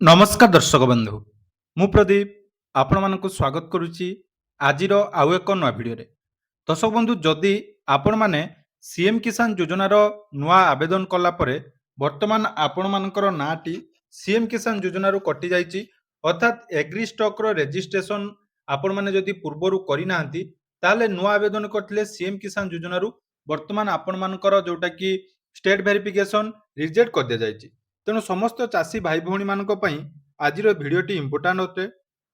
नमस्कार दर्शक बंधु मु प्रदीप आपण मानक स्वागत करुच्ची आज आउ एक नुआ भिडियो दर्शक बंधु जदि आपण मैंने सीएम किसान योजनार नुआ आवेदन कलापर वर्तमान आपण मानकर नाटी सीएम किसान योजनारू कटि जाइए अर्थात एग्री स्टॉक रेजिस्ट्रेशन आपण मैंने जदि पूर्वर करना ताले नुआ आवेदन करते सीएम किसान योजनारू वर्तमान आपण मानकर जोटा कि स्टेट वेरिफिकेशन रिजेक्ट कर दि जाइए। तेणु समस्त चाषी भाई भौणी मानक पई आजिर भिडियोटी इंपोर्टाट अटे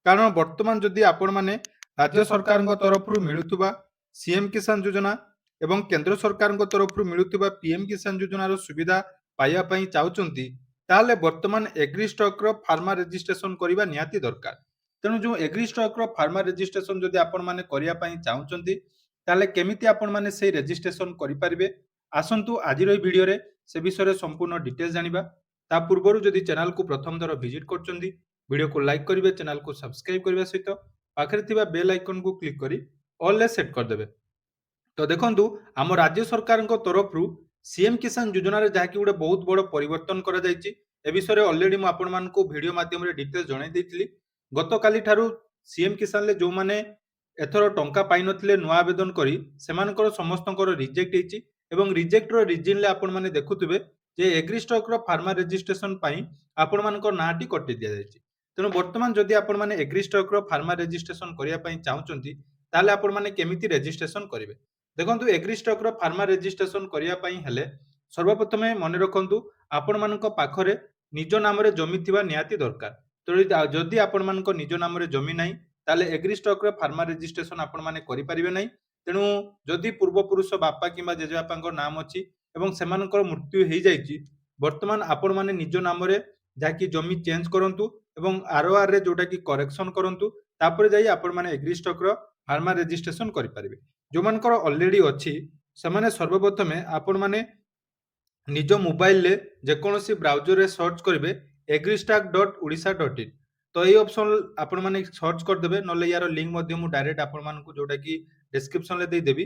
कारण वर्तमान जदि आपण माने राज्य सरकार तरफ मिलुवा सीएम किसान योजना एवं केंद्र सरकार तरफ मिलुवा पीएम किसान योजनार सुविधा पाइबा पई चाहुचंती ताले वर्तमान एग्री स्टॉक रो फार्मा रजिस्ट्रेशन करबा निहाती दरकार। तेणु जो एग्री स्टॉक रो फार्मा रजिस्ट्रेशन जदि आपण माने करिया पई चाहुचंती ताले केमिति आपण माने सेही रजिस्ट्रेशन करि परिबे आसंतु आजिर एई भिडियो रे से विषय रे संपूर्ण डिटेल्स जानिबा। ता पूर्व जदि चैनल को प्रथम थर विजिट करछंती वीडियो को लाइक करिवे चैनल को सब्सक्राइब करबा सहित पाखरे थिबा बेल आइकन को क्लिक करी ऑल ले सेट कर देबे। तो देखंतु आम राज्य सरकार तरफ सीएम किसान योजना रे जाकी गुडे बहुत बड़ परिवर्तन करा जायछि ए विषय रे ऑलरेडी मु आपण मानकु वीडियो माध्यम रे डिटेल्स जणाई देथिली। गत काली ठारू सीएम किसान ले जो माने एथरो टंका पाइ नथिले नुआ आवेदन करी सेमानकर समस्तकर रिजेक्ट हेछि एवं रिजेक्ट रो रीजन ले आपण माने देखुथिबे जे एग्री स्टॉक रो फार्मा रजिस्ट्रेशन पाई आपण मानक नाटी कटि दिया जायछि। तेणु वर्तमान जदि आपण माने एग्री स्टॉक रो फार्मा रजिस्ट्रेशन करिया पई चाहुचंती ताले आपण माने केमिति रजिस्ट्रेशन करिवे। देखंतु एग्री स्टॉक रो फार्मा रजिस्ट्रेशन करिया पई हेले सर्वप्रथम मन रखंतु आपण मानक पाखरे निज नाम रे जमी थिबा निहाती दरकार। तो जदि आपण मानक निज नाम रे जमी नाही ताले एग्री स्टॉक रो फार्मा रजिस्ट्रेशन आपण माने करि परिबे नाही। तेणु जदि पूर्व पुरुष बापा किबा जेजे बापांको नाम अछि एवं सेमानकर मृत्यु हो जाइए वर्तमान आपण माने निज नाम रे जाकी जमी चेंज करंतु एवं आरओआर रे जोटा कि करेक्शन करंतु तापर जाई आपण माने एग्री स्टॉक रो फार्मा रजिस्ट्रेशन करि परिबे। जो मानकर ऑलरेडी अछि सेमाने सर्वप्रथमे आपण माने निज मोबाइल ले जेकोनोसी ब्राउजर रे सर्च करिवे agristack.odisha.in तो ये ऑप्शन आपण माने सर्च कर देबे नले यार लिंक मध्य मु डायरेक्ट आपण मानकु जोटा कि डिस्क्रिप्शन ले दे देबी।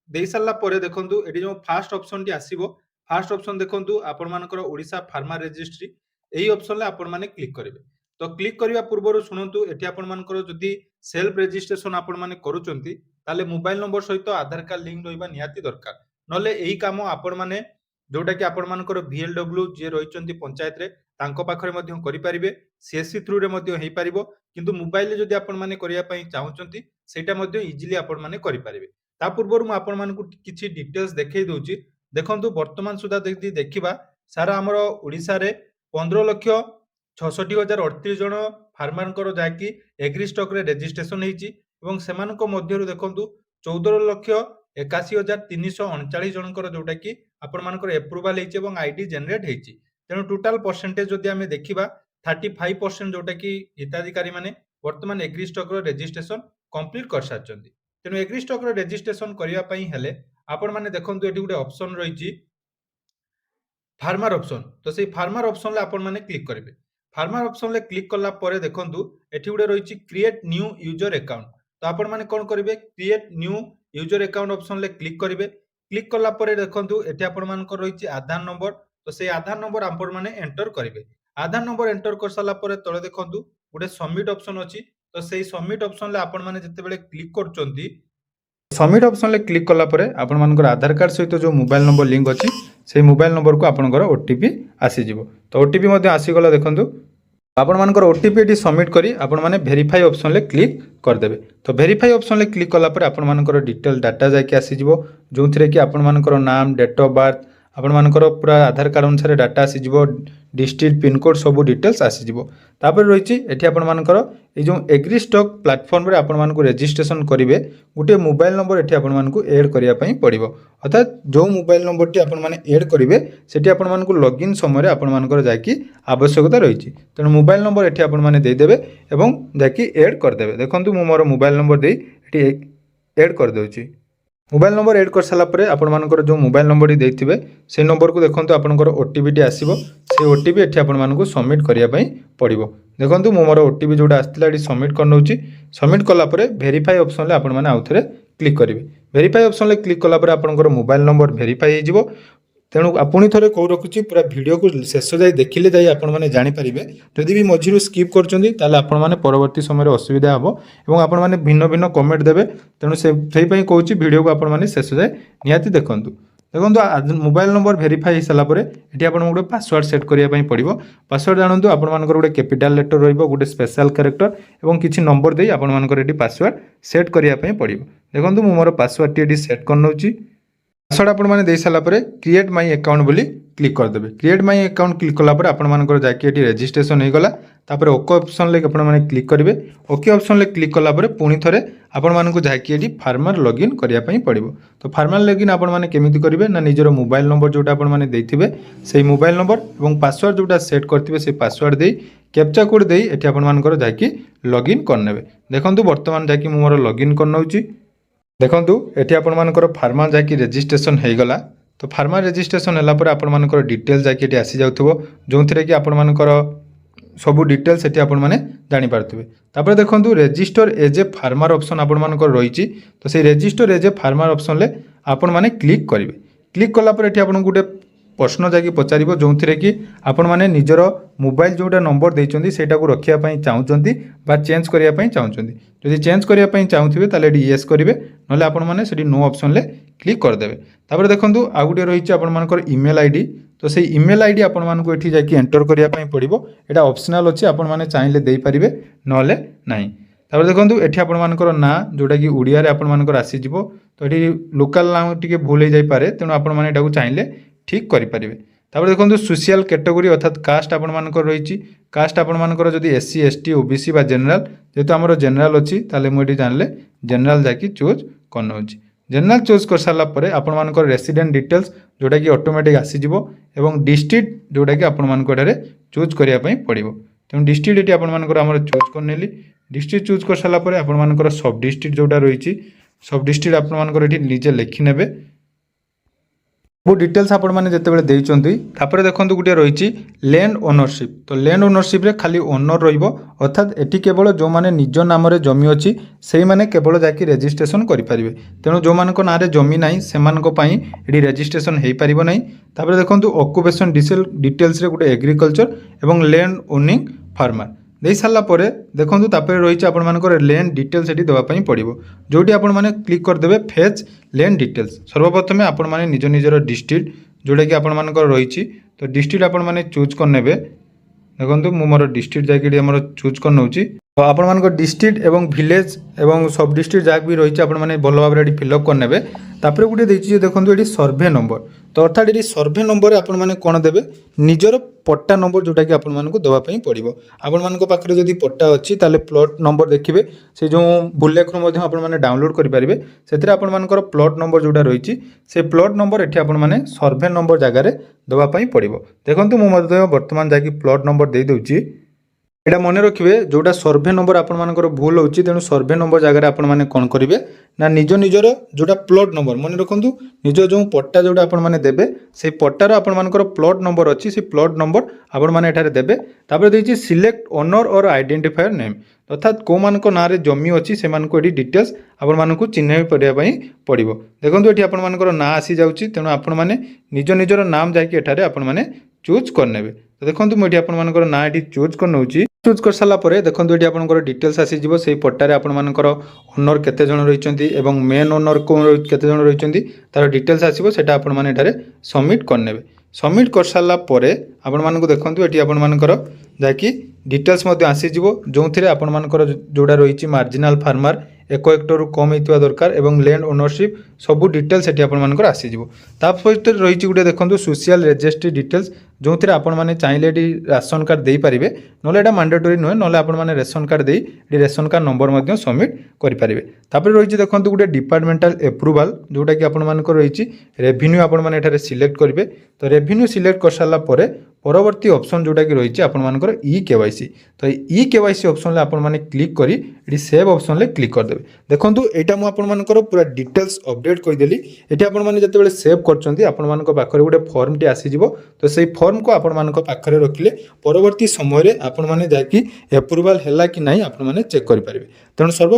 देई सारला परे देखंतु एटी जो फर्स्ट ऑप्शन टी आसीबो फर्स्ट ऑप्शन देखंतु आपण मानकर ओडिशा फार्मा रजिस्ट्री एही ऑप्शन ले आपण माने क्लिक करिवे। तो क्लिक करिवा पूर्वरु सुनंतु एटी आपण मानकर जदी सेल्फ रजिस्ट्रेशन आपण माने करूचंती ताले मोबाइल नंबर सहित आधार कार्ड लिंक होइबा निहाती दरकार नले एही काम आपण माने जोटा कि आपण मानकर VLW जे रहिचंती पंचायत रे तांको पाखरे मध्य करि परिबे सीएससी थ्रू रे मध्य हेइ परिबो किंतु मोबाइल ले जदी आपण माने करिया पई चाहुचंती सेटा मध्य इजीली आपण माने करि परिबे। ता पूर्वर मु आपण मानकु किछि डिटेल्स देखै दउची देखंतु वर्तमान सुधा देखिबा सारा हमर ओडिसा रे 15,66,038 जन फार्मरकर जाकी एग्री स्टॉक रे रजिस्ट्रेशन हेछि एवं सेमानको मध्यरु देखंतु 14,81,339 जनकर जोटा कि आपण मानकर अप्रूवल हेछि एवं आईडी जनरेट हेछि। तेणु टोटल परसेंटेज जदि आमे देखिबा 35% जोटा कि हिताधिकारी माने वर्तमान एग्री स्टॉक रो रजिस्ट्रेशन कंप्लीट कर सारचंती। तेणु एग्री स्टॉक रो रजिस्ट्रेशन करिया पई हेले आपण माने देखंतु एटी गुटे ऑप्शन रहिछि फार्मर ऑप्शन तो सेही फार्मर ऑप्शन ले आपण माने क्लिक करिवे। फार्मर ऑप्शन ले क्लिक करला परे देखंतु एटी गुटे रहिछि क्रिएट न्यू यूजर अकाउंट तो आपण माने कोन करिवे create new user account option ले क्लिक करिवे। क्लिक करला परे देखंतु एटी आपण मानकर रहिछि आधार नंबर तो सेही आधार नंबर आपण माने एंटर करिवे। आधार नंबर एंटर कर साला परे तळे देखंतु गुटे सबमिट ऑप्शन अछि तो सेही सबमिट ऑप्शन ले आपण माने जते बेले क्लिक करचंती सबमिट ऑप्शन ले क्लिक करला परे आपण मानकर आधार कार्ड सहित जो मोबाइल नंबर लिंक अछि से मोबाइल नंबर को आपनकर ओटीपी आसी जिवो। तो ओटीपी मध्ये आसी गला देखंतु आपण मानकर ओटीपी एटी सबमिट करी आपण माने वेरीफाई ऑप्शन ले क्लिक कर देबे। तो वेरीफाई ऑप्शन ले क्लिक करला परे आपण मानकर डिटेल डाटा जाके आसी जिवो जोंथिरे कि आपण मानकर नाम डेट ऑफ बर्थ आपण मानकर पूरा आधार कार्ड अनुसार डाटा आसी जिवो डिस्ट्रिक्ट पिन कोड सब डिटेल्स आसी जिवो। तापर रहिछि एठी आपण मानकर ए जो एग्री स्टॉक प्लेटफॉर्म रे आपण मानकु रजिस्ट्रेशन करिवे गुटे मोबाइल नंबर एठी आपण मानकु ऐड करिया पई पड़िबो अर्थात जो मोबाइल नंबर टी आपण माने ऐड करिवे सेठी आपण मानकु लॉगिन समय रे आपण मानकर जाकी आवश्यकता रहिछि। तेणु मोबाइल नंबर एठी आपण माने दे देबे एवं जाकी ऐड कर देबे। देखंतु मु मोर मोबाइल नंबर देई एठी ऐड कर देउछि। मोबाइल नंबर ऐड कर साला परे आपण मानकर जो मोबाइल नंबर टी देथिबे से नंबर को देखंतु आपनकर ओटीपी टी आसीबो से ओटीपी एठी आपण मानकु सबमिट करिया पई पड़िबो। देखंतु मु मोर ओटीपी जोटा आस्तिला एठी सबमिट कर नउछि सबमिट कला परे वेरीफाई ऑप्शन ले आपण माने आउथरे क्लिक करिवे। वेरीफाई ऑप्शन ले क्लिक कला परे आपनकर मोबाइल नंबर वेरीफाई हे जिवो तेणु पुणी थे कौ रखुच्छी पूरा वीडियो को शेष जाए देखिले जाए आपने जानीपारे जदि भी मझी स्किप कर परवर्ती समय असुविधा हम और आपने भिन्न भिन्न कमेंट देवे तेणु से कहूँ वीडियो को आपने शेष जाए निहाती देखूँ देखो मोबाइल नंबर भेरीफाई हो सारापर ये आपको गोटे पासवर्ड सेट करने पड़ो पासवर्ड जानतु आपर गोटे कैपिटाल लेटर रोटे स्पेशल कैरेक्टर और किसी नंबर दे आपर पासवर्ड सेट करने पड़ो देखो मुझे मोर पासवर्ड टी सेट कर पासवर्ड आपने दे सारापर क्रिएट माई अकाउंट बोली क्लिक करदे क्रिएट माई अकाउंट क्लिक कलापर आपर जाकि रेजिस्ट्रेशन हो गला तापर ओके ऑप्शन ले आपने क्लिक करेंगे ओके ऑप्शन ले क्लिक कलापर पुणी थे आपको जहाँकि फार्मर लॉगिन करने पड़ो तो फार्मर लॉगिन आपने केमी करेंगे ना निजर मोबाइल नंबर जोटा आपने देते से मोबाइल नंबर और पासवर्ड जोटा सेट करते से पासवर्ड दे कैप्चा कोड दे ये आपर जहाँकि लॉगिन करने देखो बर्तमान जहाँकि मोर लॉगिन करनौची देखूँ ये आपर फार्मर जहाँकि रेजिस्ट्रेशन हो गला तो फार्मर रेजिस्ट्रेशन है आपर डिटेल्स जहाँकि आसी जाऊँ जो थी कि आपर सब डिटेल्स ये आपने जानीपारे तापर देखो register as a farmer option आपर रही तो से register as a farmer option ले आपण मैंने क्लिक करेंगे क्लिक कलापर ये आपको गोटे प्रश्न जाकि पचार जो थी कि आपण मैंने निजर मोबाइल जोटा नंबर देते से रखापी चाहते चेंज करने चाहते जदि चेंज करने चाहूथे तो येस करेंगे ना आपने नो ऑप्शन ले क्लिक करदेवे तापर देखो आउ गोटे रही आपर ईमेल आईडी तो से ईमेल आईडी आपको ये जाकि एंटर करने पड़ो यहाँ ऑप्शनल अच्छे आपने चाहिए देपारे ना नहीं तापर देखो ये आपर ना जोटा कि ओडिया आपर आसीज तो ये लोकल ना टी भूल हो जापे तेणु आपको चाहिए ठीक करेंगे तापर देखो सोशल कैटेगरी अर्थात कास्ट आपर रही कास्ट आपर जदि एससी एसटी ओबीसी बा जनरल जेहेतु आम जनरल अच्छी ताले मुझे जानले जनरल जाकि चूज करनौची जनरल चूज कर सारापर आपर रेसिडेंट डिटेल्स जोटा कि ऑटोमेटिक आसीज और डिस्ट्रिक्ट जोटा कि आपर चूज करने पड़ो तेणु डिस्ट्रिक्ट ये आपर चूज करनेली डिस्ट्रिक्ट चूज कर सारापर आपर सब डिस्ट्रिक्ट जोटा रही सब डिस्ट्रिक्ट आपर निजे लिखि नेबे वो डिटेल्स आपण मैंने जिते देपर देखो गोटे रही लैंड ओनरशिप तो लैंड ओनरशिप खाली ओनर रर्थात ये केवल जो मैंने निज नाम जमी अच्छी से मैंने केवल जाकि रेजिस्ट्रेशन करेंगे तेणु जो मान ना जमी ना से ये रेजिस्ट्रेशन हो पार ना तापर देखो ऑक्युपेशन डिटेल्स गोटे एग्रीकल्चर और लैंड ओनिंग फार्मर दे सारापर देखो तापर रही आपर लैंड डिटेल्स ये देवाई पड़ो जोटी आपने क्लिक करदे फेच लैंड डिटेल्स सर्वप्रथम आपने निज निजर डिस्ट्रिक्ट जोटा कि आपर रही तो डिस्ट्रिक्ट आपने चूज करने देखो मोर डिस्ट्रिक्ट जाकि चूज करनौची तो आपर डिस्ट्रिक्ट और विलेज और सब डिस्ट्रिक्ट जहाँ भी रही आपने भल भाव में फिलअप करने तापर गोटे देखिए देखो ये सर्वे नंबर तो अर्थात ये सर्वे नंबर आपने कौन देवे निजर पट्टा नंबर जोटा कि आपको देवाई पड़ो आपरे जदि पट्टा अच्छी ताले प्लॉट नंबर देखिए से जो बुलेट आपने डाउनलोड करेंगे से आपर प्लॉट नंबर जोटा रही से प्लॉट नंबर ये आपने सर्वे नंबर जगार देवाई पड़ो देखो मुझे बर्तमान जाकि प्लॉट नंबर दे दूची यहाँ मन रखिए जोटा सर्वे नंबर आपर भूल हो तेणु सर्वे नंबर जगह आपने कौन करेंगे ना निज निजर जोटा प्लॉट नंबर मन रखु निज जो पट्टा जोटा आपने देवे से पट्टार आपर प्लॉट नंबर अच्छी से प्लॉट नंबर आपने देवे तापर देखिए सिलेक्ट ओनर और आइडेंटिफायर नेम अर्थात कौ मान ना जमी अच्छी से ये डिटेल्स आपको चिन्ह करने पड़ो देखो ये आपर ना आसी जाऊँगी तेणु आपने निज निजर नाम जाकि आपने चूज करने तो देखो मुझे आपर ना ये चूज करनौची चूज कर सारापर देखो ये आपंकर डिटेल्स आसीज से पट्टार आपर ओनर केते जन रही मेन ओनर केते जन रही तार डिटेल्स आसो से आपने सबमिट करने सबमिट कर सारापर आपण देखो ये आपर जहाँकि डिटेल्स आसीज जो थे आपर जोड़ा रही मार्जिनाल फार्मर 1 हेक्टर कम होता दरकार और लैंड ओनरशिप सब डिटेल्स ये आपर आसीज सहित रही गोटे देखो सोशल रजिस्ट्री डिटेल्स जो थे आपने चाहिए राशन कार्ड दे पारे ना यहाँ मैंडेटरी नुहे ना आपने रेशन कार्ड दे रेशन कार्ड नंबर सबमिट करेंगे तापर रही देखो गोटे डिपार्टमेंटाल एप्रुवाल जोटा कि आपर रही रेवेन्यू आपने सिलेक्ट करेंगे तो रेवेन्यू सिलेक्ट कर सारापर परवर्ती ऑप्शन जोटा कि रही आपर ई केवाईसी तो ई केवाईसी ऑप्शन आपने क्लिक करी ये सेव ऑप्शन ले क्लिक करदे देखो यहाँ मुझे पूरा डिटेल्स अपडेट करदेली ये आपने जिते सेव कर गोटे फॉर्म टी आसीज तो से फॉर्म को आपरे रखिले परवर्ती समय आपने जहाँकि एप्रुवाल है कि नहीं आपने चेक करेंगे तेणु सर्व